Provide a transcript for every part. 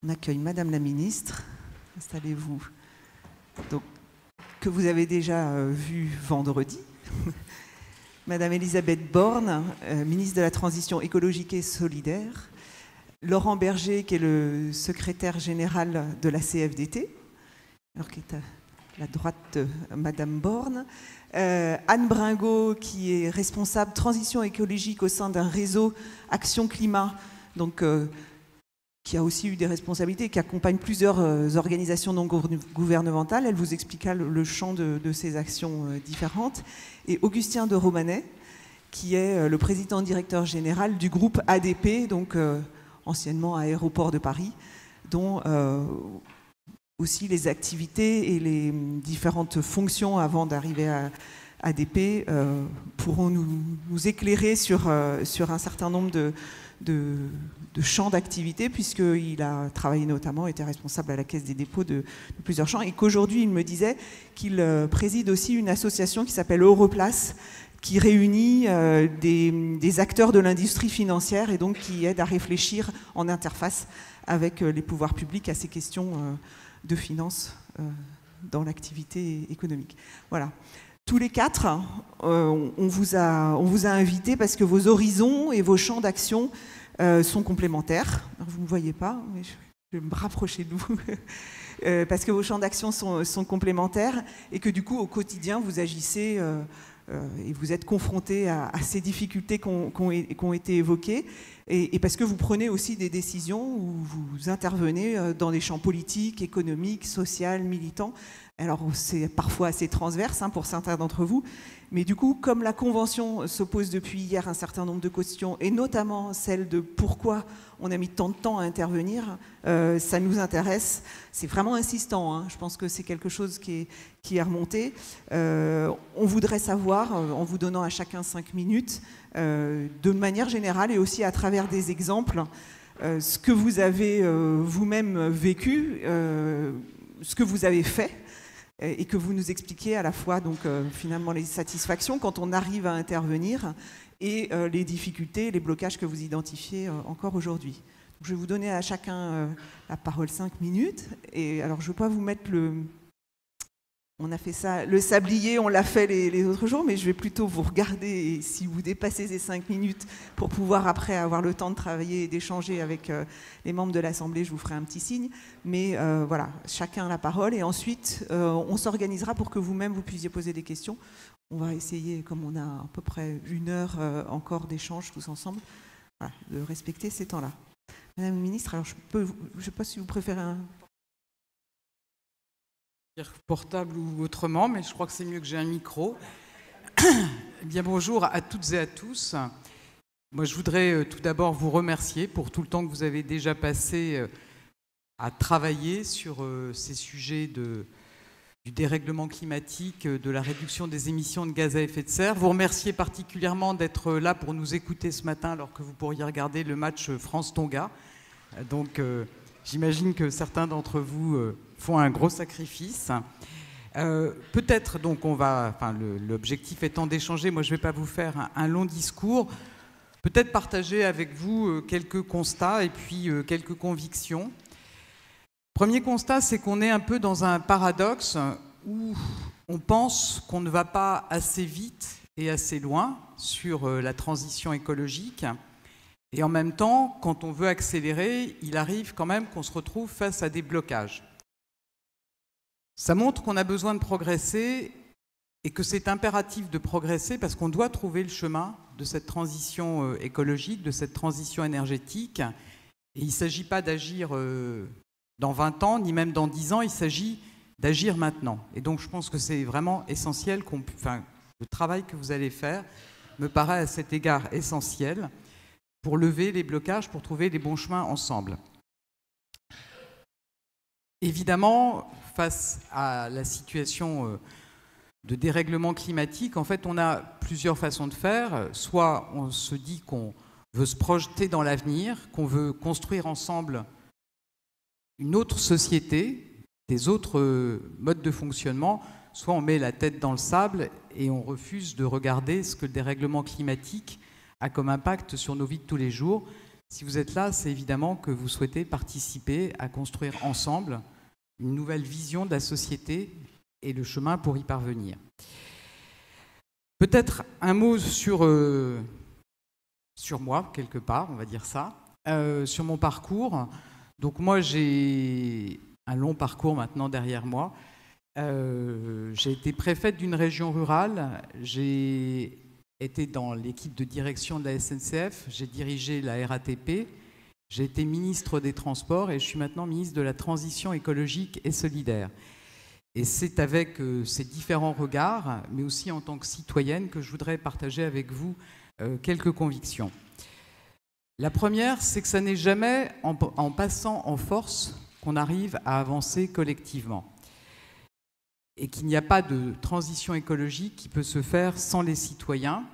On accueille Madame la Ministre. Installez-vous. Donc, que vous avez déjà vu vendredi. Madame Elisabeth Borne, ministre de la Transition écologique et solidaire. Laurent Berger, qui est le secrétaire général de la CFDT, alors qui est à la droite de Madame Borne. Anne Bringot, qui est responsable transition écologique au sein d'un réseau Action Climat, donc qui a aussi eu des responsabilités, qui accompagne plusieurs organisations non gouvernementales. Elle vous expliquera le champ de ces actions différentes. Et Augustin de Romanet, qui est le président directeur général du groupe ADP, donc anciennement Aéroport de Paris, dont aussi les activités et les différentes fonctions avant d'arriver à ADP pourront nous éclairer sur un certain nombre de champs d'activité, puisqu'il a travaillé notamment, était responsable à la Caisse des dépôts de plusieurs champs, et qu'aujourd'hui il me disait qu'il préside aussi une association qui s'appelle Europlace, qui réunit des acteurs de l'industrie financière et donc qui aide à réfléchir en interface avec les pouvoirs publics à ces questions de finances dans l'activité économique. Voilà. Tous les quatre, on vous a invités parce que vos horizons et vos champs d'action sont complémentaires. Alors, vous ne me voyez pas, mais je vais me rapprocher de vous. Parce que vos champs d'action sont complémentaires et que du coup, au quotidien, vous agissez et vous êtes confrontés à ces difficultés qui ont été évoquées. Et parce que vous prenez aussi des décisions où vous intervenez dans des champs politiques, économiques, sociaux, militants. Alors c'est parfois assez transverse pour certains d'entre vous, mais du coup, comme la Convention se pose depuis hier un certain nombre de questions, et notamment celle de pourquoi on a mis tant de temps à intervenir, ça nous intéresse. C'est vraiment insistant, je pense que c'est quelque chose qui est remonté. On voudrait savoir, en vous donnant à chacun 5 minutes, de manière générale et aussi à travers des exemples, ce que vous avez vous-même vécu, ce que vous avez fait, et que vous nous expliquiez à la fois donc, finalement les satisfactions quand on arrive à intervenir et les difficultés, les blocages que vous identifiez encore aujourd'hui. Je vais vous donner à chacun la parole 5 minutes. Et alors je ne vais pas vous mettre on a fait ça, le sablier, on l'a fait les autres jours, mais je vais plutôt vous regarder et si vous dépassez ces 5 minutes pour pouvoir après avoir le temps de travailler et d'échanger avec les membres de l'Assemblée, je vous ferai un petit signe. Mais voilà, chacun la parole et ensuite on s'organisera pour que vous-même vous puissiez poser des questions. On va essayer, comme on a à peu près 1 heure encore d'échange tous ensemble, voilà, de respecter ces temps-là. Madame la Ministre, alors je ne sais pas si vous préférez un... portable ou autrement, mais je crois que c'est mieux que j'ai un micro. Bien, bonjour à toutes et à tous. Moi, je voudrais tout d'abord vous remercier pour tout le temps que vous avez déjà passé à travailler sur ces sujets du dérèglement climatique, de la réduction des émissions de gaz à effet de serre. Vous remercier particulièrement d'être là pour nous écouter ce matin alors que vous pourriez regarder le match France-Tonga. Donc, j'imagine que certains d'entre vous font un gros sacrifice. Peut-être, donc, l'objectif étant d'échanger, moi je ne vais pas vous faire un long discours, peut-être partager avec vous quelques constats et puis quelques convictions. Premier constat, c'est qu'on est un peu dans un paradoxe où on pense qu'on ne va pas assez vite et assez loin sur la transition écologique. Et en même temps, quand on veut accélérer, il arrive quand même qu'on se retrouve face à des blocages. Ça montre qu'on a besoin de progresser et que c'est impératif de progresser parce qu'on doit trouver le chemin de cette transition écologique, de cette transition énergétique. Et il ne s'agit pas d'agir dans 20 ans, ni même dans 10 ans, il s'agit d'agir maintenant. Et donc je pense que c'est vraiment essentiel, le travail que vous allez faire me paraît à cet égard essentiel pour lever les blocages, pour trouver les bons chemins ensemble. Évidemment, face à la situation de dérèglement climatique, en fait, on a plusieurs façons de faire. Soit on se dit qu'on veut se projeter dans l'avenir, qu'on veut construire ensemble une autre société, des autres modes de fonctionnement, soit on met la tête dans le sable et on refuse de regarder ce que le dérèglement climatique a comme impact sur nos vies de tous les jours. Si vous êtes là, c'est évidemment que vous souhaitez participer à construire ensemble une nouvelle vision de la société et le chemin pour y parvenir. Peut-être un mot sur moi, quelque part, on va dire ça, sur mon parcours. Donc moi, j'ai un long parcours maintenant derrière moi. J'ai été préfète d'une région rurale, j'ai été dans l'équipe de direction de la SNCF, j'ai dirigé la RATP, j'ai été ministre des Transports et je suis maintenant ministre de la Transition écologique et solidaire. Et c'est avec ces différents regards, mais aussi en tant que citoyenne, que je voudrais partager avec vous quelques convictions. La première, c'est que ça n'est jamais en passant en force qu'on arrive à avancer collectivement. Et qu'il n'y a pas de transition écologique qui peut se faire sans les citoyens.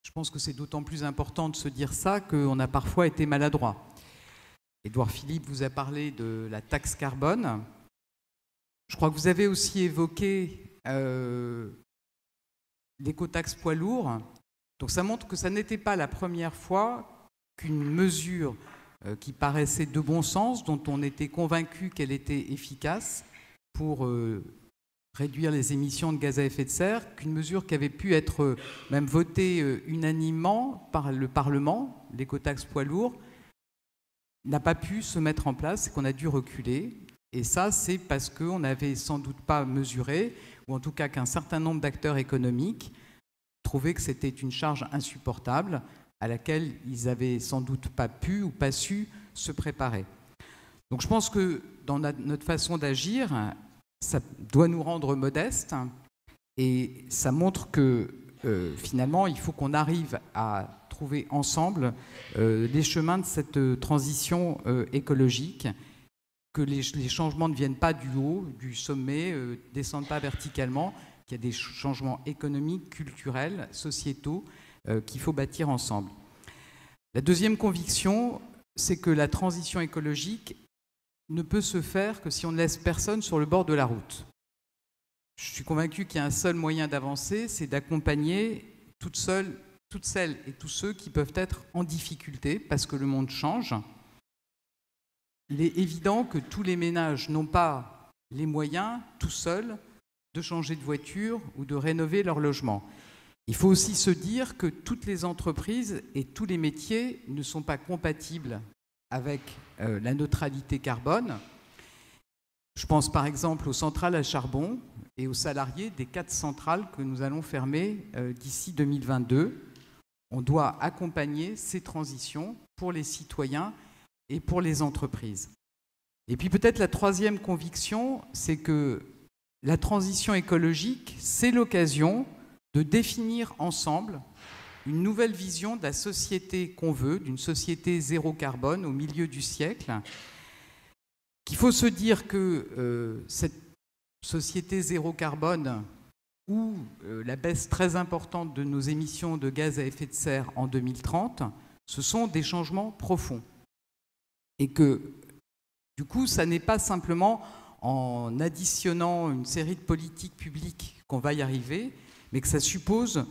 Je pense que c'est d'autant plus important de se dire ça qu'on a parfois été maladroit. Édouard Philippe vous a parlé de la taxe carbone. Je crois que vous avez aussi évoqué l'écotaxe poids lourds. Donc ça montre que ça n'était pas la première fois qu'une mesure qui paraissait de bon sens, dont on était convaincu qu'elle était efficace pour réduire les émissions de gaz à effet de serre, qu'une mesure qui avait pu être même votée unanimement par le Parlement, l'écotaxe poids lourds, n'a pas pu se mettre en place et qu'on a dû reculer. Et ça, c'est parce qu'on n'avait sans doute pas mesuré, ou en tout cas qu'un certain nombre d'acteurs économiques trouvaient que c'était une charge insupportable à laquelle ils n'avaient sans doute pas pu ou pas su se préparer. Donc je pense que dans notre façon d'agir, ça doit nous rendre modestes et ça montre que finalement, il faut qu'on arrive à trouver ensemble les chemins de cette transition écologique, que les changements ne viennent pas du haut, du sommet, descendent pas verticalement, qu'il y a des changements économiques, culturels, sociétaux qu'il faut bâtir ensemble. La deuxième conviction, c'est que la transition écologique ne peut se faire que si on ne laisse personne sur le bord de la route. Je suis convaincu qu'il y a un seul moyen d'avancer, c'est d'accompagner toutes celles et tous ceux qui peuvent être en difficulté parce que le monde change. Il est évident que tous les ménages n'ont pas les moyens, tout seuls, de changer de voiture ou de rénover leur logement. Il faut aussi se dire que toutes les entreprises et tous les métiers ne sont pas compatibles avec la neutralité carbone. Je pense par exemple aux centrales à charbon et aux salariés des 4 centrales que nous allons fermer d'ici 2022. On doit accompagner ces transitions pour les citoyens et pour les entreprises. Et puis peut-être la troisième conviction, c'est que la transition écologique, c'est l'occasion de définir ensemble une nouvelle vision de la société qu'on veut, d'une société zéro carbone au milieu du siècle. Qu'il faut se dire que cette société zéro carbone ou la baisse très importante de nos émissions de gaz à effet de serre en 2030, ce sont des changements profonds. Et que, du coup, ça n'est pas simplement en additionnant une série de politiques publiques qu'on va y arriver, mais que ça suppose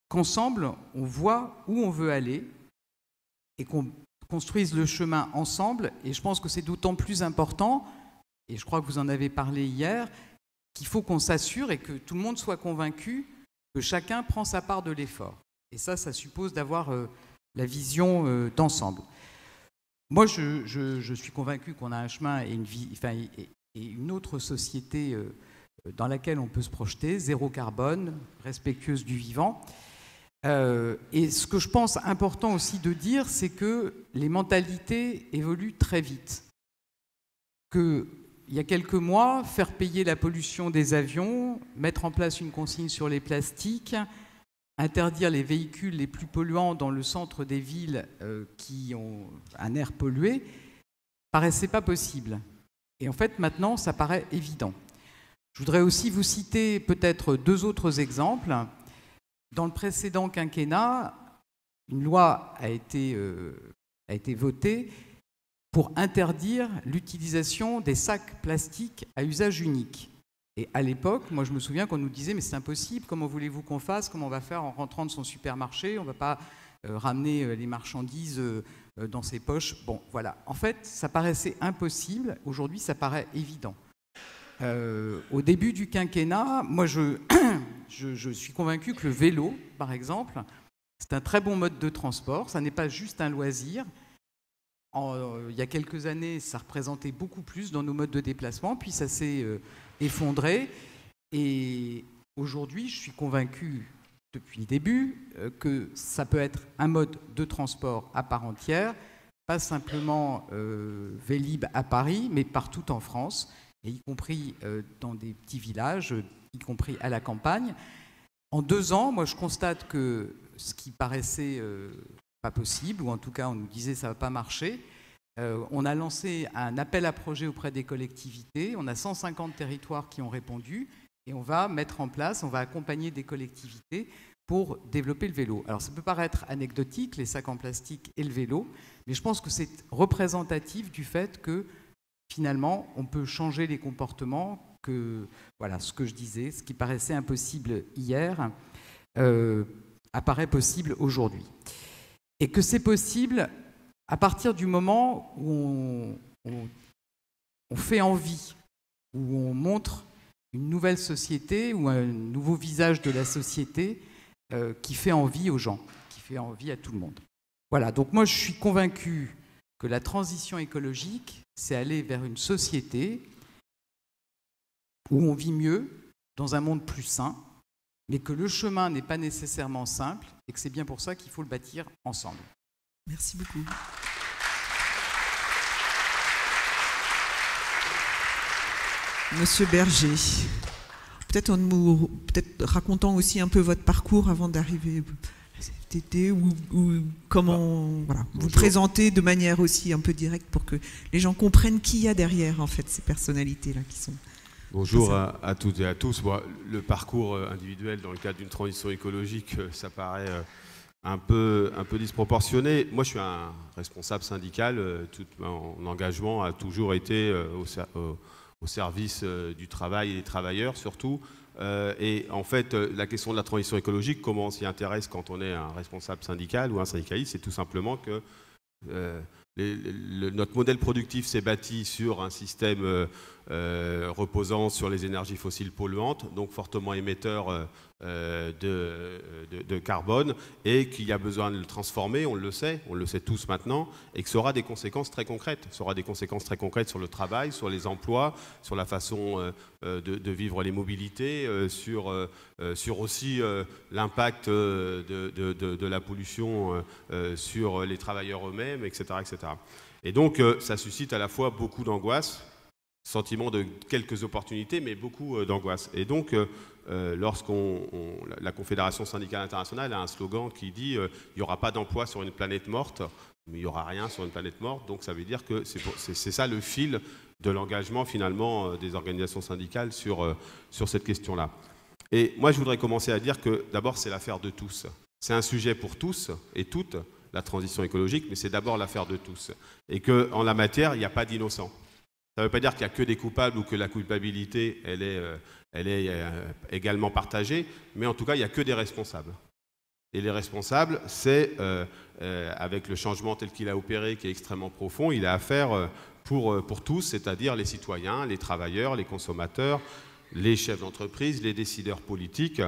qu'ensemble, on voit où on veut aller et qu'on construise le chemin ensemble. Et je pense que c'est d'autant plus important, et je crois que vous en avez parlé hier, qu'il faut qu'on s'assure et que tout le monde soit convaincu que chacun prend sa part de l'effort. Et ça suppose d'avoir la vision d'ensemble. Moi, je suis convaincu qu'on a un chemin et une autre société dans laquelle on peut se projeter, zéro carbone, respectueuse du vivant. Et ce que je pense important aussi de dire, c'est que les mentalités évoluent très vite. Il y a quelques mois, faire payer la pollution des avions, mettre en place une consigne sur les plastiques, interdire les véhicules les plus polluants dans le centre des villes qui ont un air pollué, paraissait pas possible. Et en fait, maintenant, ça paraît évident. Je voudrais aussi vous citer peut-être 2 autres exemples. Dans le précédent quinquennat, une loi a été votée pour interdire l'utilisation des sacs plastiques à usage unique. Et à l'époque, moi je me souviens qu'on nous disait « mais c'est impossible, comment voulez-vous qu'on fasse, comment on va faire en rentrant de son supermarché, on ne va pas ramener les marchandises dans ses poches. Bon, voilà. En fait, ça paraissait impossible. Aujourd'hui, ça paraît évident. Au début du quinquennat, moi, je suis convaincu que le vélo, par exemple, c'est un très bon mode de transport. Ça n'est pas juste un loisir. Il y a quelques années, ça représentait beaucoup plus dans nos modes de déplacement, puis ça s'est effondré. Et aujourd'hui, je suis convaincu depuis le début que ça peut être un mode de transport à part entière, pas simplement Vélib à Paris, mais partout en France, et y compris dans des petits villages, y compris à la campagne. En 2 ans, moi, je constate que ce qui paraissait pas possible, ou en tout cas, on nous disait ça ne va pas marcher, on a lancé un appel à projets auprès des collectivités, on a 150 territoires qui ont répondu, et on va mettre en place, on va accompagner des collectivités pour développer le vélo. Alors ça peut paraître anecdotique, les sacs en plastique et le vélo, mais je pense que c'est représentatif du fait que finalement on peut changer les comportements, que voilà, ce que je disais, ce qui paraissait impossible hier apparaît possible aujourd'hui. Et que c'est possible à partir du moment où on fait envie, où on montre une nouvelle société ou un nouveau visage de la société qui fait envie aux gens, qui fait envie à tout le monde. Voilà, donc moi je suis convaincu que la transition écologique, c'est aller vers une société où on vit mieux, dans un monde plus sain, mais que le chemin n'est pas nécessairement simple et que c'est bien pour ça qu'il faut le bâtir ensemble. Merci beaucoup. Monsieur Berger, peut-être racontant aussi un peu votre parcours avant d'arriver à CFDT ou comment vous présenter de manière aussi un peu directe pour que les gens comprennent qui y a derrière en fait ces personnalités-là qui sont... Bonjour à toutes et à tous. Bon, le parcours individuel dans le cadre d'une transition écologique, ça paraît un peu disproportionné. Moi, je suis un responsable syndical. Tout mon engagement a toujours été au service du travail et des travailleurs surtout. Et en fait, la question de la transition écologique, comment on s'y intéresse quand on est un responsable syndical ou un syndicaliste, c'est tout simplement que notre modèle productif s'est bâti sur un système reposant sur les énergies fossiles polluantes, donc fortement émetteurs de carbone, et qu'il y a besoin de le transformer, on le sait tous maintenant, et que ça aura des conséquences très concrètes. Ça aura des conséquences très concrètes sur le travail, sur les emplois, sur la façon de vivre les mobilités, sur aussi l'impact de la pollution sur les travailleurs eux-mêmes, etc., etc. Et donc, ça suscite à la fois beaucoup d'angoisse, sentiment de quelques opportunités, mais beaucoup d'angoisse. Et donc, la Confédération syndicale internationale a un slogan qui dit il n'y aura pas d'emploi sur une planète morte, mais il n'y aura rien sur une planète morte. Donc, ça veut dire que c'est ça le fil de l'engagement, finalement, des organisations syndicales sur cette question-là. Et moi, je voudrais commencer à dire que, d'abord, c'est l'affaire de tous. C'est un sujet pour tous et toutes, la transition écologique, mais c'est d'abord l'affaire de tous. Et qu'en la matière, il n'y a pas d'innocents. Ça ne veut pas dire qu'il n'y a que des coupables ou que la culpabilité, elle est également partagée, mais en tout cas, il n'y a que des responsables. Et les responsables, c'est, avec le changement tel qu'il a opéré, qui est extrêmement profond, il a affaire pour tous, c'est-à-dire les citoyens, les travailleurs, les consommateurs, les chefs d'entreprise, les décideurs politiques.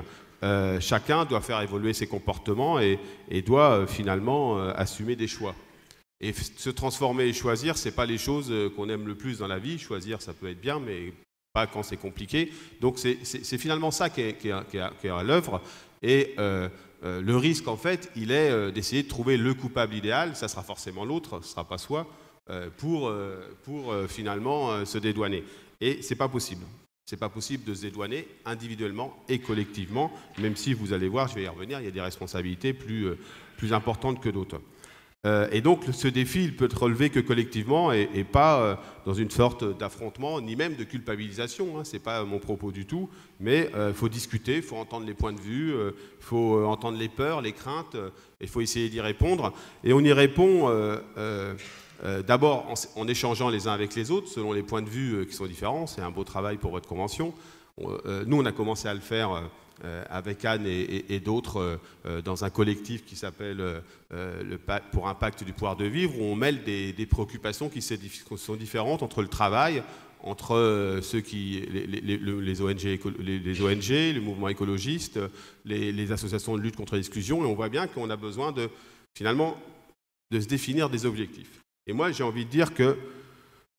Chacun doit faire évoluer ses comportements et doit finalement assumer des choix. Et se transformer et choisir, ce n'est pas les choses qu'on aime le plus dans la vie. Choisir, ça peut être bien, mais pas quand c'est compliqué. Donc c'est finalement ça qui est à l'œuvre. Et le risque, en fait, il est d'essayer de trouver le coupable idéal. Ça sera forcément l'autre, ce ne sera pas soi, pour finalement se dédouaner. Et ce n'est pas possible. Ce n'est pas possible de se dédouaner individuellement et collectivement, même si vous allez voir, je vais y revenir, il y a des responsabilités plus importantes que d'autres. Et donc ce défi, il peut être relevé que collectivement et pas dans une sorte d'affrontement, ni même de culpabilisation. Ce n'est pas mon propos du tout, mais il faut discuter, il faut entendre les points de vue, il faut entendre les peurs, les craintes, il faut essayer d'y répondre. Et on y répond d'abord en échangeant les uns avec les autres, selon les points de vue qui sont différents. C'est un beau travail pour votre convention. Nous, on a commencé à le faire avec Anne et d'autres dans un collectif qui s'appelle pour un pacte du pouvoir de vivre, où on mêle des préoccupations qui sont différentes entre le travail, entre les ONG, les mouvements écologistes, les associations de lutte contre l'exclusion, et on voit bien qu'on a besoin finalement de se définir des objectifs. Et moi, j'ai envie de dire que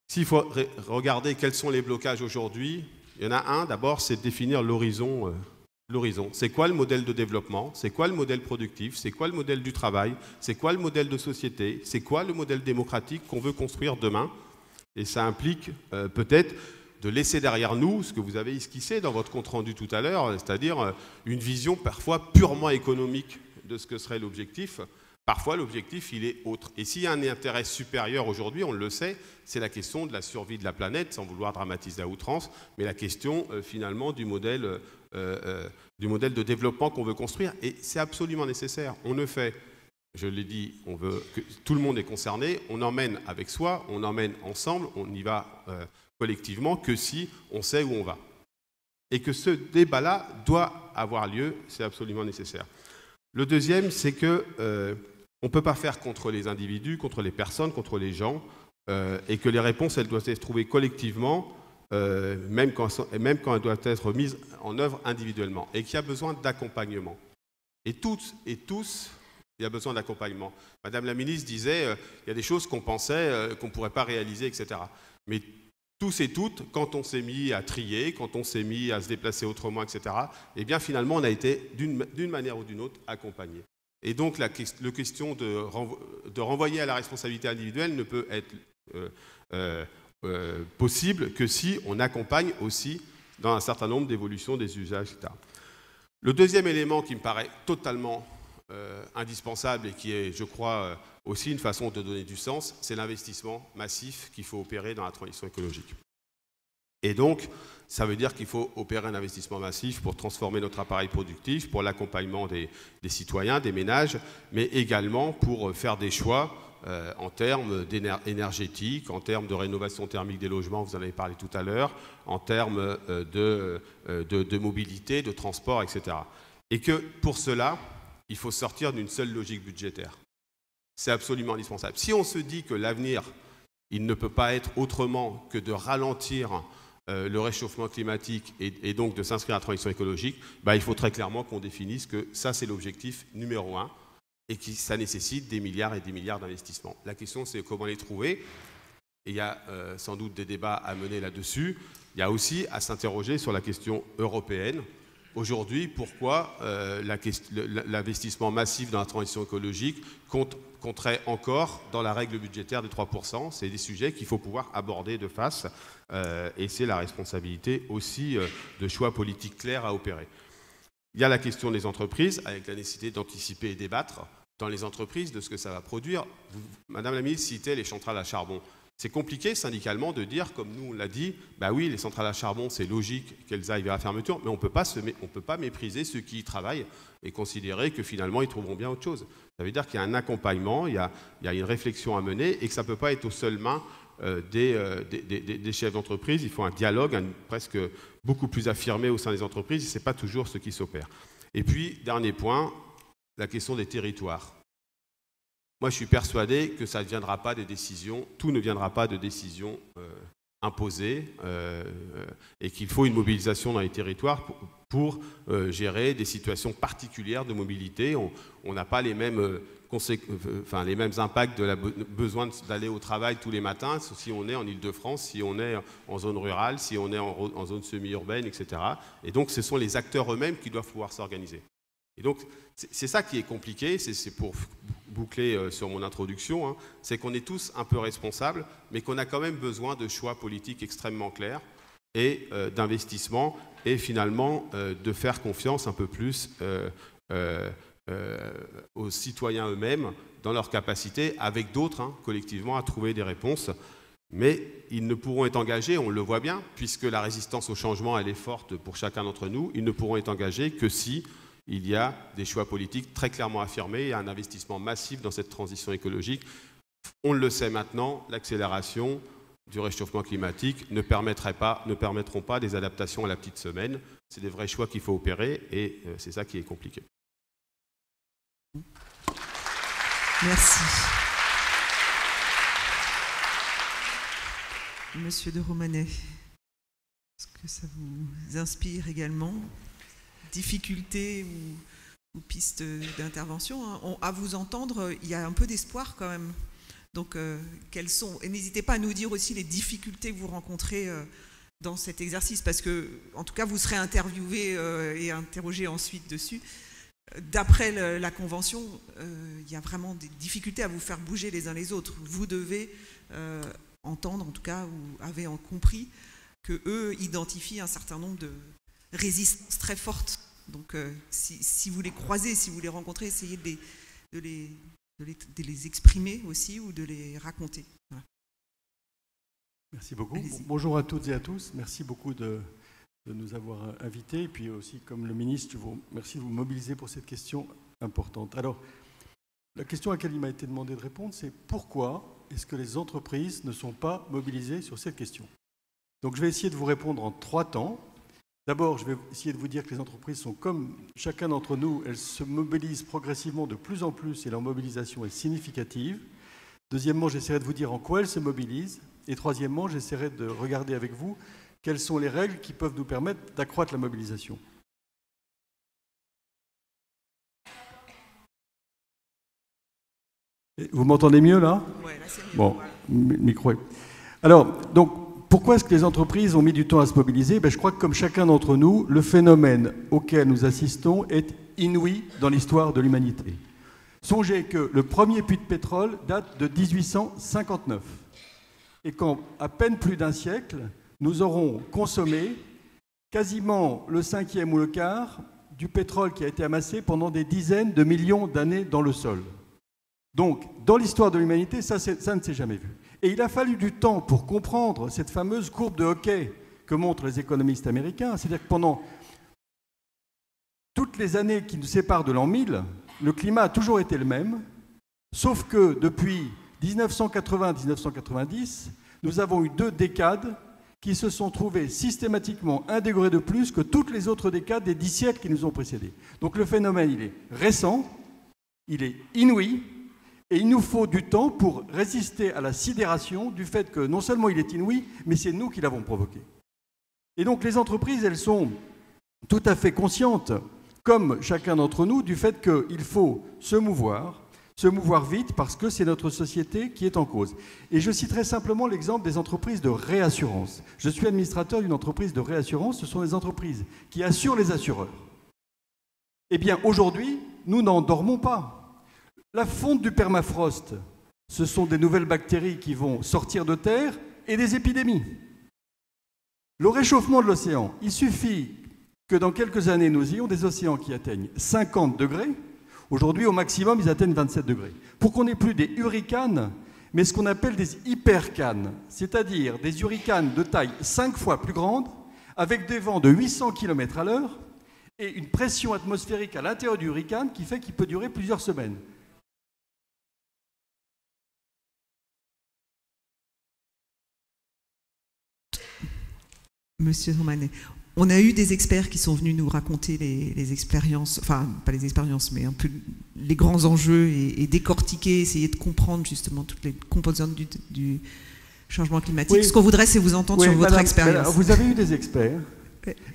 s'il faut regarder quels sont les blocages aujourd'hui, il y en a un, d'abord, c'est de définir l'horizon. L'horizon. C'est quoi le modèle de développement? C'est quoi le modèle productif? C'est quoi le modèle du travail? C'est quoi le modèle de société? C'est quoi le modèle démocratique qu'on veut construire demain? Et ça implique peut-être de laisser derrière nous ce que vous avez esquissé dans votre compte-rendu tout à l'heure, c'est-à-dire une vision parfois purement économique de ce que serait l'objectif. Parfois, l'objectif, il est autre. Et s'il y a un intérêt supérieur aujourd'hui, on le sait, c'est la question de la survie de la planète, sans vouloir dramatiser à outrance, mais la question, finalement, du modèle de développement qu'on veut construire. Et c'est absolument nécessaire. On ne fait, je l'ai dit, on veut que tout le monde est concerné, on emmène avec soi, on emmène ensemble, on y va collectivement que si on sait où on va. Et que ce débat-là doit avoir lieu, c'est absolument nécessaire. Le deuxième, c'est que on ne peut pas faire contre les individus, contre les personnes, contre les gens, et que les réponses, elles doivent être trouvées collectivement, même quand elles doivent être mises en œuvre individuellement, et qu'il y a besoin d'accompagnement. Et toutes et tous, il y a besoin d'accompagnement. Madame la ministre disait, il y a des choses qu'on pensait qu'on ne pourrait pas réaliser, etc. Mais tous et toutes, quand on s'est mis à trier, quand on s'est mis à se déplacer autrement, etc., eh bien finalement, on a été d'une manière ou d'une autre accompagnés. Et donc, la question de renvoyer à la responsabilité individuelle ne peut être possible que si on accompagne aussi dans un certain nombre d'évolutions des usages, etc. Le deuxième élément qui me paraît totalement indispensable et qui est, je crois, aussi une façon de donner du sens, c'est l'investissement massif qu'il faut opérer dans la transition écologique. Et donc, ça veut dire qu'il faut opérer un investissement massif pour transformer notre appareil productif, pour l'accompagnement des citoyens, des ménages, mais également pour faire des choix en termes énergétiques, en termes de rénovation thermique des logements, vous en avez parlé tout à l'heure, en termes de mobilité, de transport, etc. Et que pour cela, il faut sortir d'une seule logique budgétaire. C'est absolument indispensable. Si on se dit que l'avenir, il ne peut pas être autrement que de ralentir le réchauffement climatique et donc de s'inscrire à la transition écologique, il faut très clairement qu'on définisse que ça, c'est l'objectif numéro 1 et que ça nécessite des milliards et des milliards d'investissements. La question, c'est comment les trouver. Et il y a sans doute des débats à mener là-dessus. Il y a aussi à s'interroger sur la question européenne. Aujourd'hui, pourquoi l'investissement massif dans la transition écologique compterait encore dans la règle budgétaire de 3%? C'est des sujets qu'il faut pouvoir aborder de face et c'est la responsabilité aussi de choix politiques clairs à opérer. Il y a la question des entreprises, avec la nécessité d'anticiper et débattre dans les entreprises de ce que ça va produire. Madame la ministre citait les centrales à charbon. C'est compliqué syndicalement de dire, comme nous on l'a dit, oui, les centrales à charbon, c'est logique qu'elles aillent vers la fermeture, mais on ne peut pas mépriser ceux qui y travaillent et considérer que finalement ils trouveront bien autre chose. Ça veut dire qu'il y a un accompagnement, il y a une réflexion à mener et que ça ne peut pas être aux seules mains des chefs d'entreprise. Il faut un dialogue presque beaucoup plus affirmé au sein des entreprises et ce n'est pas toujours ce qui s'opère. Et puis, dernier point, la question des territoires. Moi, je suis persuadé que ça ne viendra pas des décisions, tout ne viendra pas de décisions imposées et qu'il faut une mobilisation dans les territoires pour gérer des situations particulières de mobilité. On n'a pas les mêmes impacts de la besoin d'aller au travail tous les matins si on est en Île-de-France, si on est en zone rurale, si on est en zone semi-urbaine, etc. Et donc, ce sont les acteurs eux-mêmes qui doivent pouvoir s'organiser. Et donc, c'est ça qui est compliqué, c'est pour boucler sur mon introduction, c'est qu'on est tous un peu responsables, mais qu'on a quand même besoin de choix politiques extrêmement clairs et d'investissement et finalement de faire confiance un peu plus aux citoyens eux-mêmes dans leur capacité, avec d'autres, collectivement, à trouver des réponses. Mais ils ne pourront être engagés, on le voit bien, puisque la résistance au changement, elle est forte pour chacun d'entre nous, ils ne pourront être engagés que si il y a des choix politiques très clairement affirmés et un investissement massif dans cette transition écologique. On le sait maintenant, l'accélération du réchauffement climatique ne permettront pas des adaptations à la petite semaine. C'est des vrais choix qu'il faut opérer et c'est ça qui est compliqué. Merci. Monsieur de Romanet, est-ce que ça vous inspire également? Difficultés ou pistes d'intervention, hein? À vous entendre, il y a un peu d'espoir quand même. Donc, quelles sont... Et n'hésitez pas à nous dire aussi les difficultés que vous rencontrez dans cet exercice, parce que, en tout cas, vous serez interviewé et interrogé ensuite dessus. D'après la Convention, il y a vraiment des difficultés à vous faire bouger les uns les autres. Vous devez entendre, en tout cas, ou avez compris qu'eux identifient un certain nombre de résistances très fortes. Donc, si vous les croisez, si vous les rencontrez, essayez de les exprimer aussi ou de les raconter. Voilà. Merci beaucoup. Bonjour à toutes et à tous. Merci beaucoup de nous avoir invités. Et puis aussi, comme le ministre, je vous remercie de vous mobiliser pour cette question importante. Alors, la question à laquelle il m'a été demandé de répondre, c'est pourquoi est-ce que les entreprises ne sont pas mobilisées sur cette question? Donc, je vais essayer de vous répondre en 3 temps. D'abord, je vais essayer de vous dire que les entreprises sont comme chacun d'entre nous, elles se mobilisent progressivement de plus en plus et leur mobilisation est significative. Deuxièmement, j'essaierai de vous dire en quoi elles se mobilisent. Et troisièmement, j'essaierai de regarder avec vous quelles sont les règles qui peuvent nous permettre d'accroître la mobilisation. Vous m'entendez mieux là? Oui, là c'est mieux. Bon, micro. Alors, donc, pourquoi est-ce que les entreprises ont mis du temps à se mobiliser? Je crois que comme chacun d'entre nous, le phénomène auquel nous assistons est inouï dans l'histoire de l'humanité. Songez que le premier puits de pétrole date de 1859 et qu'en à peine plus d'un siècle, nous aurons consommé quasiment le 5e ou le quart du pétrole qui a été amassé pendant des dizaines de millions d'années dans le sol. Donc, dans l'histoire de l'humanité, ça ne s'est jamais vu. Et il a fallu du temps pour comprendre cette fameuse courbe de hockey que montrent les économistes américains. C'est-à-dire que pendant toutes les années qui nous séparent de l'an 1000, le climat a toujours été le même, sauf que depuis 1980-1990, nous avons eu 2 décades qui se sont trouvées systématiquement 1 degré de plus que toutes les autres décades des 10 siècles qui nous ont précédés. Donc le phénomène, il est récent, il est inouï, et il nous faut du temps pour résister à la sidération du fait que non seulement il est inouï, mais c'est nous qui l'avons provoqué. Et donc les entreprises, elles sont tout à fait conscientes, comme chacun d'entre nous, du fait qu'il faut se mouvoir vite, parce que c'est notre société qui est en cause. Et je citerai simplement l'exemple des entreprises de réassurance. Je suis administrateur d'une entreprise de réassurance, ce sont des entreprises qui assurent les assureurs. Eh bien, aujourd'hui, nous n'en dormons pas. La fonte du permafrost, ce sont des nouvelles bactéries qui vont sortir de terre et des épidémies. Le réchauffement de l'océan, il suffit que dans quelques années, nous ayons des océans qui atteignent 50 degrés. Aujourd'hui, au maximum, ils atteignent 27 degrés. Pour qu'on n'ait plus des hurricanes, mais ce qu'on appelle des hypercanes, c'est-à-dire des hurricanes de taille 5 fois plus grande, avec des vents de 800 km à l'heure et une pression atmosphérique à l'intérieur du hurricane qui fait qu'il peut durer plusieurs semaines. Monsieur Romanet, on a eu des experts qui sont venus nous raconter les expériences, enfin pas les expériences, mais un peu les grands enjeux et décortiquer, essayer de comprendre justement toutes les composantes du changement climatique. Oui. Ce qu'on voudrait, c'est vous entendre sur votre expérience. Vous avez eu des experts,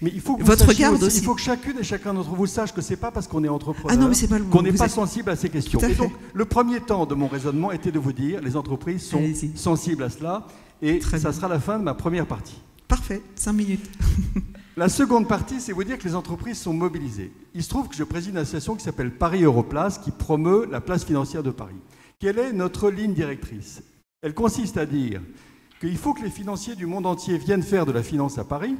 mais il faut que votre regard aussi. Il faut que chacune et chacun d'entre vous sache que c'est pas parce qu'on est entrepreneur qu'on n'est pas sensible à ces questions. Et donc, le premier temps de mon raisonnement était de vous dire les entreprises sont sensibles à cela, et ça sera la fin de ma première partie. Parfait, 5 minutes. La seconde partie, c'est vous dire que les entreprises sont mobilisées. Il se trouve que je préside une association qui s'appelle Paris Europlace, qui promeut la place financière de Paris. Quelle est notre ligne directrice? Elle consiste à dire qu'il faut que les financiers du monde entier viennent faire de la finance à Paris,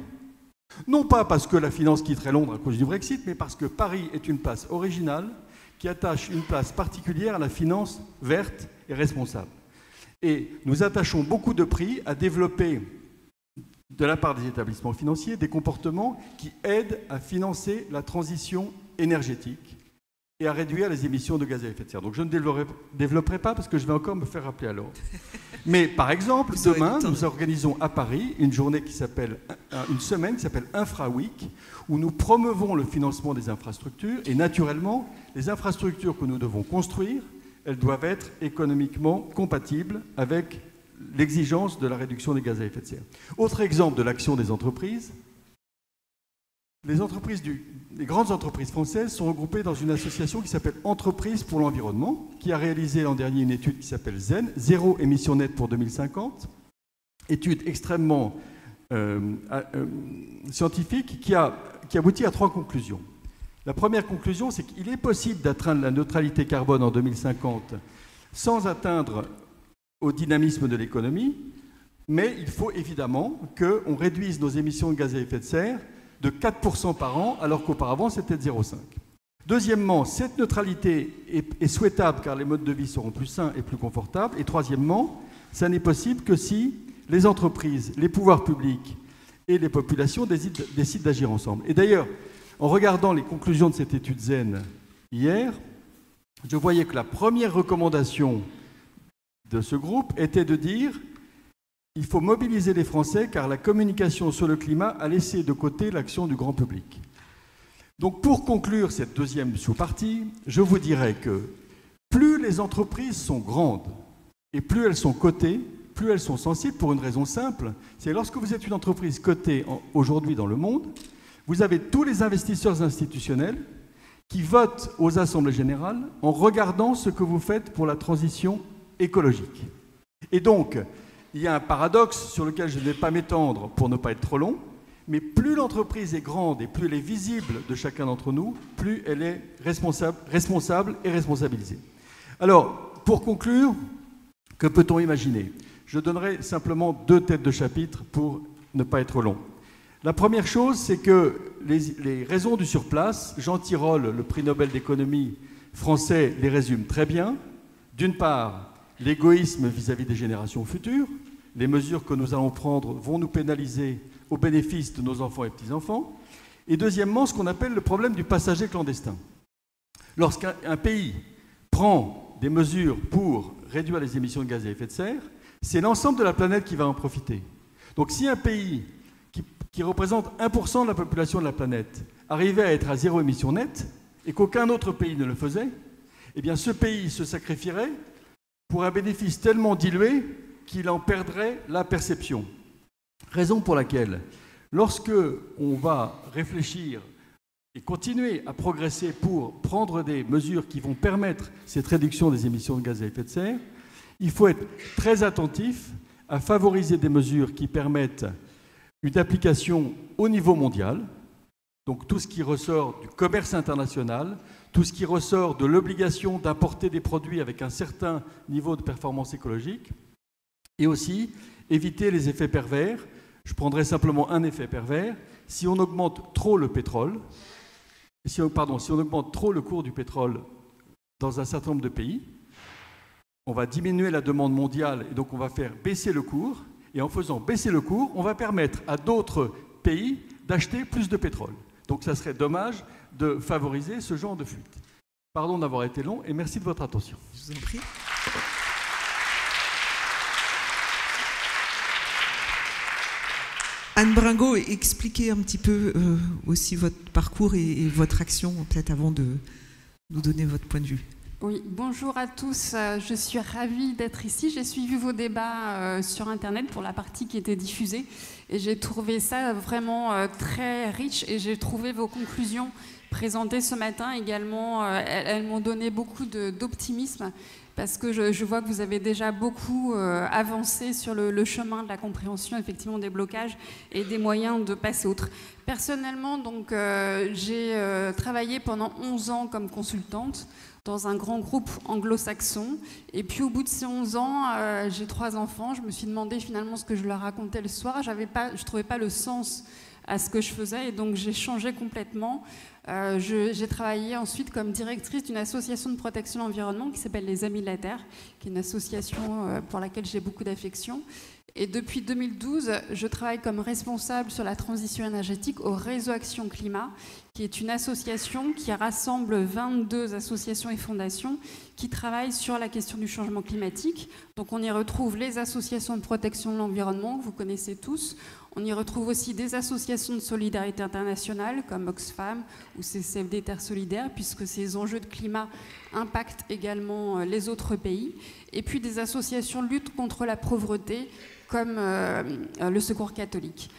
non pas parce que la finance quitterait Londres à cause du Brexit, mais parce que Paris est une place originale qui attache une place particulière à la finance verte et responsable. Et nous attachons beaucoup de prix à développer de la part des établissements financiers, des comportements qui aident à financer la transition énergétique et à réduire les émissions de gaz à effet de serre. Donc je ne développerai pas parce que je vais encore me faire rappeler à l'ordre. Mais par exemple, demain, nous organisons à Paris une semaine qui s'appelle Infra Week, où nous promeuvons le financement des infrastructures. Et naturellement, les infrastructures que nous devons construire, elles doivent être économiquement compatibles avec l'exigence de la réduction des gaz à effet de serre. Autre exemple de l'action des entreprises, les grandes entreprises françaises sont regroupées dans une association qui s'appelle Entreprises pour l'environnement, qui a réalisé l'an dernier une étude qui s'appelle ZEN, Zéro émission nette pour 2050, étude extrêmement scientifique qui aboutit à 3 conclusions. La première conclusion, c'est qu'il est possible d'atteindre la neutralité carbone en 2050 sans atteindre au dynamisme de l'économie, mais il faut évidemment qu'on réduise nos émissions de gaz à effet de serre de 4% par an, alors qu'auparavant c'était de 0,5. Deuxièmement, cette neutralité est souhaitable car les modes de vie seront plus sains et plus confortables. Et troisièmement, ça n'est possible que si les entreprises, les pouvoirs publics et les populations décident d'agir ensemble. Et d'ailleurs, en regardant les conclusions de cette étude ZEN hier, je voyais que la première recommandation de ce groupe était de dire il faut mobiliser les Français car la communication sur le climat a laissé de côté l'action du grand public. Donc pour conclure cette deuxième sous-partie, je vous dirais que plus les entreprises sont grandes et plus elles sont cotées, plus elles sont sensibles pour une raison simple, c'est lorsque vous êtes une entreprise cotée aujourd'hui dans le monde, vous avez tous les investisseurs institutionnels qui votent aux assemblées générales en regardant ce que vous faites pour la transition écologique. Et donc, il y a un paradoxe sur lequel je ne vais pas m'étendre pour ne pas être trop long, mais plus l'entreprise est grande et plus elle est visible de chacun d'entre nous, plus elle est responsable et responsabilisée. Alors, pour conclure, que peut-on imaginer ? Je donnerai simplement 2 têtes de chapitre pour ne pas être long. La première chose, c'est que les raisons du surplace, Jean Tirole, le prix Nobel d'économie français, les résume très bien. D'une part, l'égoïsme vis-à-vis des générations futures. Les mesures que nous allons prendre vont nous pénaliser au bénéfice de nos enfants et petits-enfants. Et deuxièmement, ce qu'on appelle le problème du passager clandestin. Lorsqu'un pays prend des mesures pour réduire les émissions de gaz à effet de serre, c'est l'ensemble de la planète qui va en profiter. Donc si un pays qui représente 1% de la population de la planète arrivait à être à 0 émission nette et qu'aucun autre pays ne le faisait, eh bien ce pays se sacrifierait pour un bénéfice tellement dilué qu'il en perdrait la perception. Raison pour laquelle, lorsque on va réfléchir et continuer à progresser pour prendre des mesures qui vont permettre cette réduction des émissions de gaz à effet de serre, il faut être très attentif à favoriser des mesures qui permettent une application au niveau mondial, donc tout ce qui ressort du commerce international, tout ce qui ressort de l'obligation d'importer des produits avec un certain niveau de performance écologique, et aussi éviter les effets pervers. Je prendrai simplement un effet pervers. Si on augmente trop le pétrole, si on augmente trop le cours du pétrole dans un certain nombre de pays, on va diminuer la demande mondiale et donc on va faire baisser le cours. Et en faisant baisser le cours, on va permettre à d'autres pays d'acheter plus de pétrole. Donc ça serait dommage de favoriser ce genre de fuite. Pardon d'avoir été long et merci de votre attention. Je vous en prie. Anne Bringot, expliquez un petit peu aussi votre parcours et votre action, peut-être avant de nous donner votre point de vue. Oui, bonjour à tous. Je suis ravie d'être ici. J'ai suivi vos débats sur Internet pour la partie qui était diffusée et j'ai trouvé ça vraiment très riche et j'ai trouvé vos conclusions présentées ce matin également. Elles m'ont donné beaucoup d'optimisme parce que je vois que vous avez déjà beaucoup avancé sur le chemin de la compréhension effectivement des blocages et des moyens de passer outre. Personnellement, donc, j'ai travaillé pendant 11 ans comme consultante dans un grand groupe anglo-saxon. Et puis au bout de ces 11 ans, j'ai 3 enfants. Je me suis demandé finalement ce que je leur racontais le soir. Je ne trouvais pas le sens à ce que je faisais et donc j'ai changé complètement. J'ai travaillé ensuite comme directrice d'une association de protection de l'environnement qui s'appelle les Amis de la Terre, qui est une association pour laquelle j'ai beaucoup d'affection. Et depuis 2012, je travaille comme responsable sur la transition énergétique au Réseau Action Climat, qui est une association qui rassemble 22 associations et fondations qui travaillent sur la question du changement climatique. Donc on y retrouve les associations de protection de l'environnement, que vous connaissez tous. On y retrouve aussi des associations de solidarité internationale comme Oxfam ou CCFD Terre Solidaire, puisque ces enjeux de climat impactent également les autres pays. Et puis des associations de lutte contre la pauvreté comme le Secours catholique.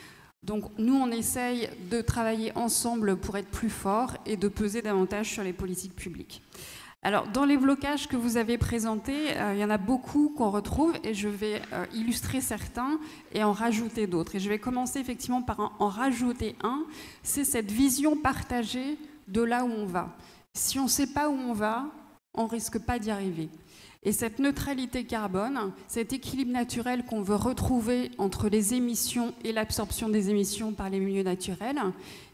Donc nous, on essaye de travailler ensemble pour être plus forts et de peser davantage sur les politiques publiques. Alors, dans les blocages que vous avez présentés, il y en a beaucoup qu'on retrouve et je vais illustrer certains et en rajouter d'autres. Et je vais commencer effectivement par en rajouter un, c'est cette vision partagée de là où on va. Si on ne sait pas où on va, on ne risque pas d'y arriver. Et cette neutralité carbone, cet équilibre naturel qu'on veut retrouver entre les émissions et l'absorption des émissions par les milieux naturels,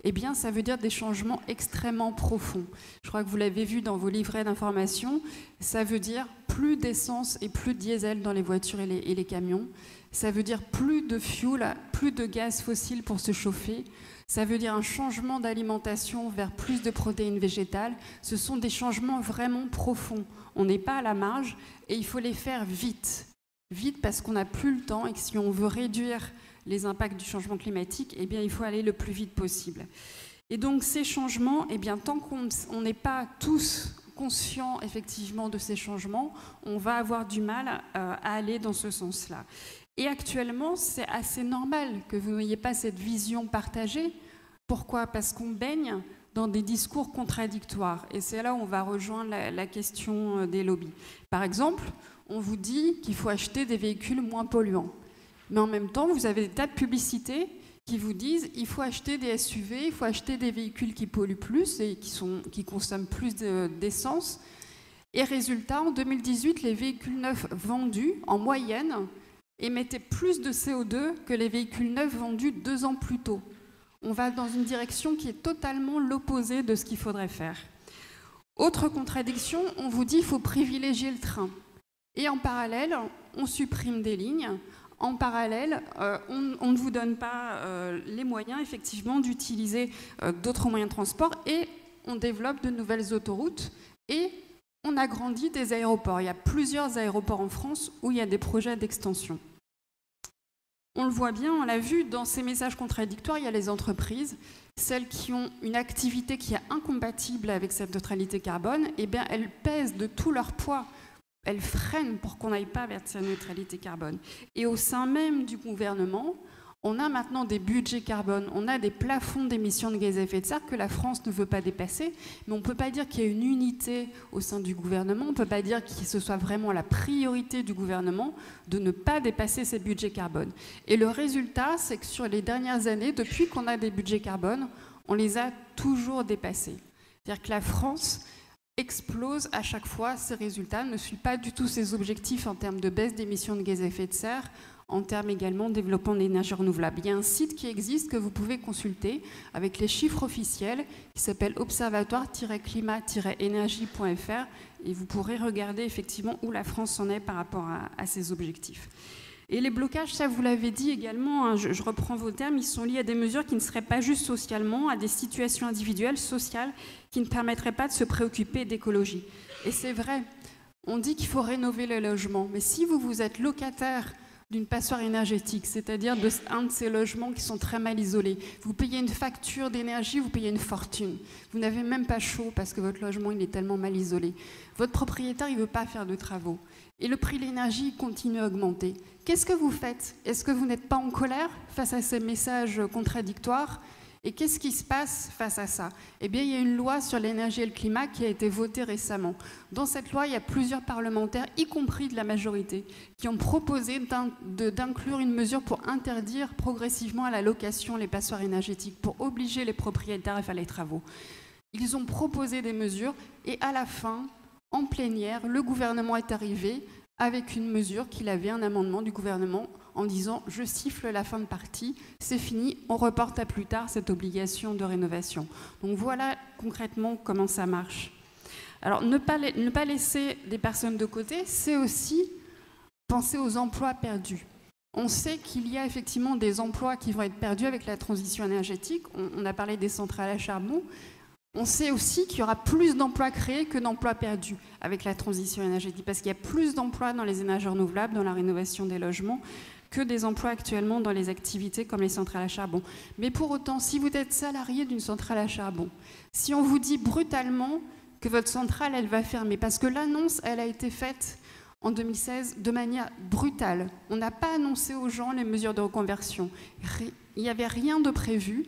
eh bien, ça veut dire des changements extrêmement profonds. Je crois que vous l'avez vu dans vos livrets d'information, ça veut dire plus d'essence et plus de diesel dans les voitures et les camions. Ça veut dire plus de fuel, plus de gaz fossile pour se chauffer. Ça veut dire un changement d'alimentation vers plus de protéines végétales. Ce sont des changements vraiment profonds. On n'est pas à la marge et il faut les faire vite. Vite parce qu'on n'a plus le temps et que si on veut réduire les impacts du changement climatique, eh bien, il faut aller le plus vite possible. Et donc ces changements, eh bien, tant qu'on n'est pas tous conscients effectivement de ces changements, on va avoir du mal à aller dans ce sens-là. Et actuellement, c'est assez normal que vous n'ayez pas cette vision partagée. Pourquoi ? Parce qu'on baigne dans des discours contradictoires. Et c'est là où on va rejoindre la question des lobbies. Par exemple, on vous dit qu'il faut acheter des véhicules moins polluants. Mais en même temps, vous avez des tas de publicités qui vous disent qu'il faut acheter des SUV, il faut acheter des véhicules qui polluent plus et qui consomment plus d'essence. Et résultat, en 2018, les véhicules neufs vendus, en moyenne, émettaient plus de CO2 que les véhicules neufs vendus 2 ans plus tôt. On va dans une direction qui est totalement l'opposé de ce qu'il faudrait faire. Autre contradiction, on vous dit qu'il faut privilégier le train. Et en parallèle, on supprime des lignes. En parallèle, on ne vous donne pas les moyens, effectivement, d'utiliser d'autres moyens de transport et on développe de nouvelles autoroutes et on agrandit des aéroports. Il y a plusieurs aéroports en France où il y a des projets d'extension. On le voit bien, on l'a vu, dans ces messages contradictoires, il y a les entreprises, celles qui ont une activité qui est incompatible avec cette neutralité carbone, eh bien, elles pèsent de tout leur poids, elles freinent pour qu'on n'aille pas vers cette neutralité carbone. Et au sein même du gouvernement, on a maintenant des budgets carbone, on a des plafonds d'émissions de gaz à effet de serre que la France ne veut pas dépasser, mais on ne peut pas dire qu'il y a une unité au sein du gouvernement, on ne peut pas dire que ce soit vraiment la priorité du gouvernement de ne pas dépasser ces budgets carbone. Et le résultat, c'est que sur les dernières années, depuis qu'on a des budgets carbone, on les a toujours dépassés. C'est-à-dire que la France explose à chaque fois ses résultats, ne suit pas du tout ses objectifs en termes de baisse d'émissions de gaz à effet de serre, en termes également de développement de l'énergie renouvelable. Il y a un site qui existe que vous pouvez consulter avec les chiffres officiels qui s'appelle observatoire-climat-énergie.fr et vous pourrez regarder effectivement où la France en est par rapport à ses objectifs. Et les blocages, ça vous l'avez dit également, hein, je reprends vos termes, ils sont liés à des mesures qui ne seraient pas justes socialement, à des situations individuelles, sociales, qui ne permettraient pas de se préoccuper d'écologie. Et c'est vrai, on dit qu'il faut rénover les logements, mais si vous êtes locataire d'une passoire énergétique, c'est-à-dire un de ces logements qui sont très mal isolés. Vous payez une facture d'énergie, vous payez une fortune. Vous n'avez même pas chaud parce que votre logement il est tellement mal isolé. Votre propriétaire il ne veut pas faire de travaux. Et le prix de l'énergie continue à augmenter. Qu'est-ce que vous faites? Est-ce que vous n'êtes pas en colère face à ces messages contradictoires? Et qu'est-ce qui se passe face à ça? Eh bien, il y a une loi sur l'énergie et le climat qui a été votée récemment. Dans cette loi, il y a plusieurs parlementaires, y compris de la majorité, qui ont proposé d'inclure une mesure pour interdire progressivement à la location les passoires énergétiques, pour obliger les propriétaires à faire les travaux. Ils ont proposé des mesures et à la fin, en plénière, le gouvernement est arrivé avec une mesure qu'il avait, un amendement du gouvernement, en disant « je siffle la fin de partie, c'est fini, on reporte à plus tard cette obligation de rénovation ». Donc voilà concrètement comment ça marche. Alors ne pas laisser des personnes de côté, c'est aussi penser aux emplois perdus. On sait qu'il y a effectivement des emplois qui vont être perdus avec la transition énergétique. On a parlé des centrales à charbon. On sait aussi qu'il y aura plus d'emplois créés que d'emplois perdus avec la transition énergétique, parce qu'il y a plus d'emplois dans les énergies renouvelables, dans la rénovation des logements, que des emplois actuellement dans les activités comme les centrales à charbon. Mais pour autant, si vous êtes salarié d'une centrale à charbon, si on vous dit brutalement que votre centrale, elle va fermer, parce que l'annonce, elle a été faite en 2016 de manière brutale. On n'a pas annoncé aux gens les mesures de reconversion. Il n'y avait rien de prévu.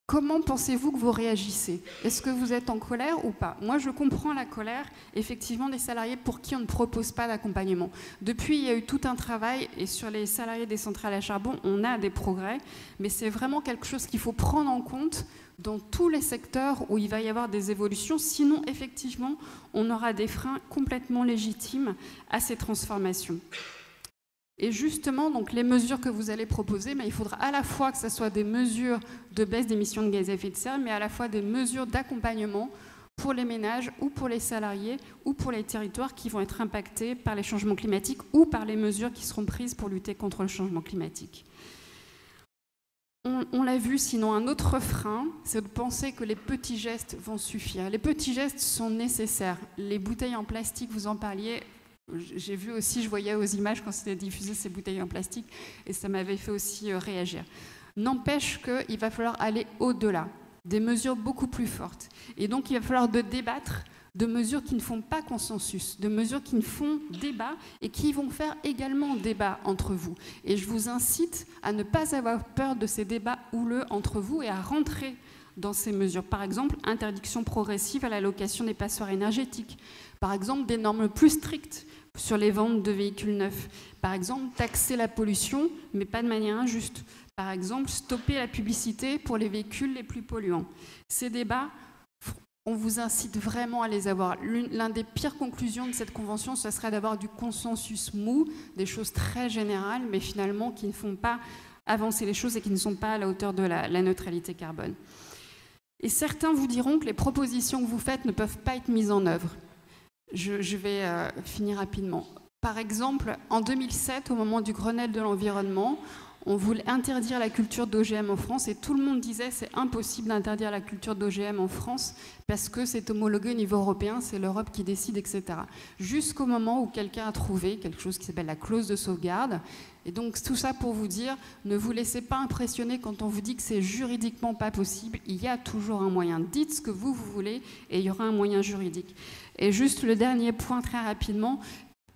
Comment pensez-vous que vous réagissez? Est-ce que vous êtes en colère ou pas? Moi, je comprends la colère, effectivement, des salariés pour qui on ne propose pas d'accompagnement. Depuis, il y a eu tout un travail, et sur les salariés des centrales à charbon, on a des progrès, mais c'est vraiment quelque chose qu'il faut prendre en compte dans tous les secteurs où il va y avoir des évolutions. Sinon, effectivement, on aura des freins complètement légitimes à ces transformations. Et justement, donc, les mesures que vous allez proposer, il faudra à la fois que ce soit des mesures de baisse d'émissions de gaz à effet de serre, mais à la fois des mesures d'accompagnement pour les ménages ou pour les salariés ou pour les territoires qui vont être impactés par les changements climatiques ou par les mesures qui seront prises pour lutter contre le changement climatique. On l'a vu, sinon un autre frein, c'est de penser que les petits gestes vont suffire. Les petits gestes sont nécessaires. Les bouteilles en plastique, vous en parliez, j'ai vu aussi, je voyais aux images quand c'était diffusé ces bouteilles en plastique, et ça m'avait fait aussi réagir. N'empêche qu'il va falloir aller au-delà, des mesures beaucoup plus fortes. Et donc il va falloir débattre de mesures qui ne font pas consensus, de mesures qui ne font débat et qui vont faire également débat entre vous. Et je vous incite à ne pas avoir peur de ces débats houleux entre vous et à rentrer dans ces mesures. Par exemple, interdiction progressive à la location des passoires énergétiques. Par exemple, des normes plus strictes sur les ventes de véhicules neufs. Par exemple, taxer la pollution, mais pas de manière injuste. Par exemple, stopper la publicité pour les véhicules les plus polluants. Ces débats, on vous incite vraiment à les avoir. L'une des pires conclusions de cette convention, ce serait d'avoir du consensus mou, des choses très générales, mais finalement qui ne font pas avancer les choses et qui ne sont pas à la hauteur de la neutralité carbone. Et certains vous diront que les propositions que vous faites ne peuvent pas être mises en œuvre. Je vais finir rapidement. Par exemple, en 2007, au moment du Grenelle de l'environnement, on voulait interdire la culture d'OGM en France et tout le monde disait c'est impossible d'interdire la culture d'OGM en France parce que c'est homologué au niveau européen, c'est l'Europe qui décide, etc. Jusqu'au moment où quelqu'un a trouvé quelque chose qui s'appelle la clause de sauvegarde. Et donc tout ça pour vous dire, ne vous laissez pas impressionner quand on vous dit que c'est juridiquement pas possible. Il y a toujours un moyen. Dites ce que vous voulez et il y aura un moyen juridique. Et juste le dernier point très rapidement,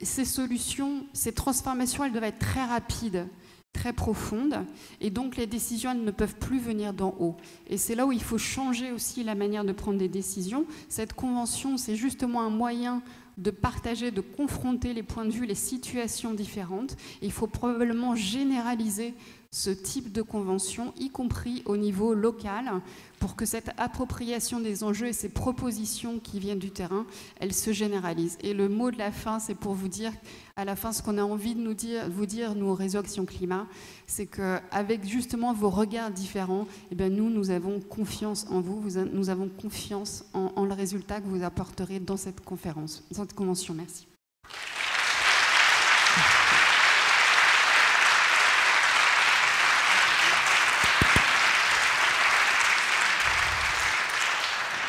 ces solutions, ces transformations, elles doivent être très rapides, très profonde, et donc les décisions elles ne peuvent plus venir d'en haut. Et c'est là où il faut changer aussi la manière de prendre des décisions. Cette convention, c'est justement un moyen de partager, de confronter les points de vue, les situations différentes. Et il faut probablement généraliser ce type de convention, y compris au niveau local, pour que cette appropriation des enjeux et ces propositions qui viennent du terrain, elles se généralisent. Et le mot de la fin, c'est pour vous dire, à la fin, ce qu'on a envie de vous dire, nous, au Réseau Action Climat, c'est qu'avec justement vos regards différents, eh bien, nous avons confiance en vous, nous avons confiance en le résultat que vous apporterez dans cette conférence, dans cette convention. Merci.